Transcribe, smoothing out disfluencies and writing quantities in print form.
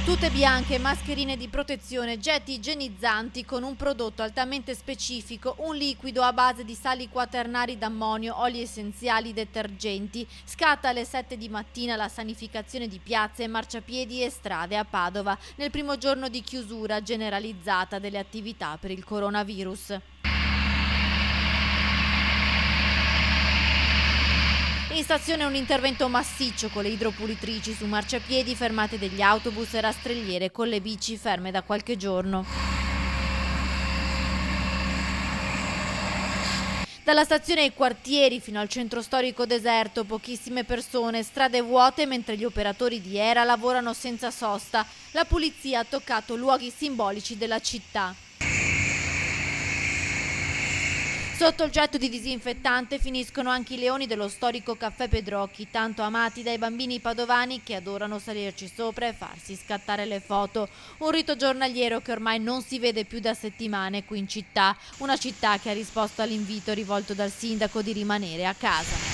Tute bianche, mascherine di protezione, getti igienizzanti con un prodotto altamente specifico, un liquido a base di sali quaternari d'ammonio, oli essenziali, detergenti. Scatta alle 7 di mattina la sanificazione di piazze, marciapiedi e strade a Padova, nel primo giorno di chiusura generalizzata delle attività per il coronavirus. In stazione un intervento massiccio con le idropulitrici su marciapiedi, fermate degli autobus e rastrelliere con le bici ferme da qualche giorno. Dalla stazione ai quartieri fino al centro storico deserto, pochissime persone, strade vuote mentre gli operatori di Hera lavorano senza sosta. La pulizia ha toccato luoghi simbolici della città. Sotto il getto di disinfettante finiscono anche i leoni dello storico Caffè Pedrocchi, tanto amati dai bambini padovani che adorano salirci sopra e farsi scattare le foto. Un rito giornaliero che ormai non si vede più da settimane qui in città, una città che ha risposto all'invito rivolto dal sindaco di rimanere a casa.